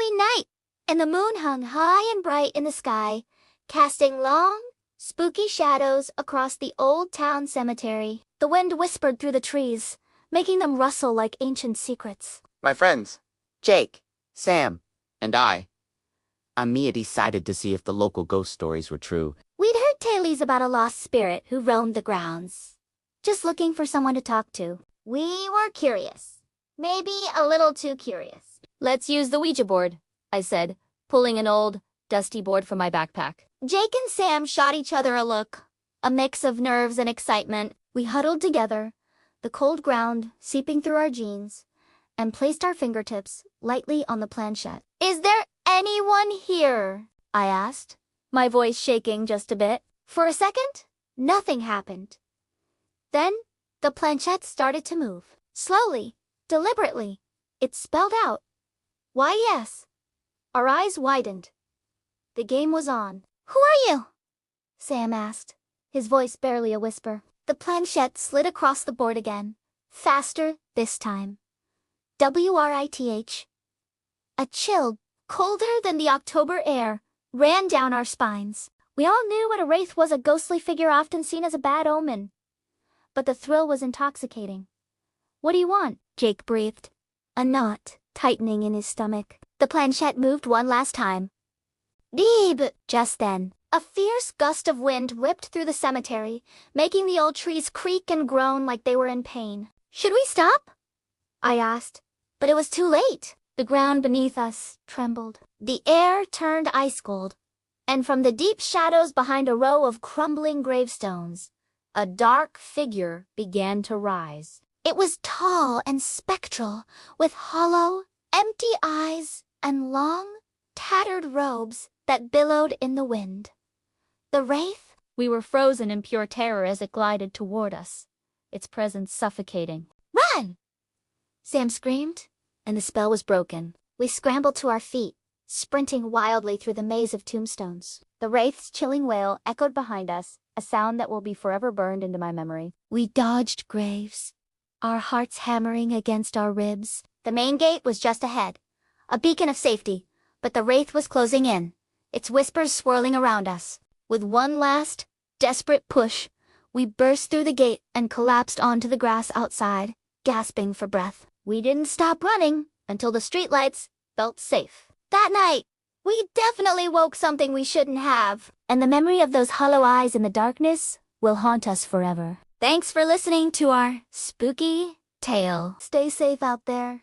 Halloween night, and the moon hung high and bright in the sky, casting long, spooky shadows across the old town cemetery. The wind whispered through the trees, making them rustle like ancient secrets. My friends, Jake, Sam, and Mia decided to see if the local ghost stories were true. We'd heard tales about a lost spirit who roamed the grounds, just looking for someone to talk to. We were curious. Maybe a little too curious. Let's use the Ouija board, I said, pulling an old, dusty board from my backpack. Jake and Sam shot each other a look, a mix of nerves and excitement. We huddled together, the cold ground seeping through our jeans, and placed our fingertips lightly on the planchette. Is there anyone here? I asked, my voice shaking just a bit. For a second, nothing happened. Then, the planchette started to move. Slowly, deliberately, it spelled out, "Why yes." Our eyes widened. The game was on. Who are you? Sam asked, his voice barely a whisper. The planchette slid across the board again, faster this time. WRITH. A chill, colder than the October air, ran down our spines. We all knew what a wraith was, a ghostly figure often seen as a bad omen. But the thrill was intoxicating. What do you want? Jake breathed, a knot tightening in his stomach. The planchette moved one last time. Deep! Just then, a fierce gust of wind whipped through the cemetery, making the old trees creak and groan like they were in pain. Should we stop? I asked, but it was too late. The ground beneath us trembled. The air turned ice cold, and from the deep shadows behind a row of crumbling gravestones, a dark figure began to rise. It was tall and spectral, with hollow, empty eyes and long, tattered robes that billowed in the wind. The wraith? We were frozen in pure terror as it glided toward us, its presence suffocating. Run! Sam screamed, and the spell was broken. We scrambled to our feet, sprinting wildly through the maze of tombstones. The wraith's chilling wail echoed behind us, a sound that will be forever burned into my memory. We dodged graves, our hearts hammering against our ribs. The main gate was just ahead, a beacon of safety, but the wraith was closing in, its whispers swirling around us. With one last, desperate push, we burst through the gate and collapsed onto the grass outside, gasping for breath. We didn't stop running until the streetlights felt safe. That night, we definitely woke something we shouldn't have, and the memory of those hollow eyes in the darkness will haunt us forever. Thanks for listening to our spooky tale. Stay safe out there.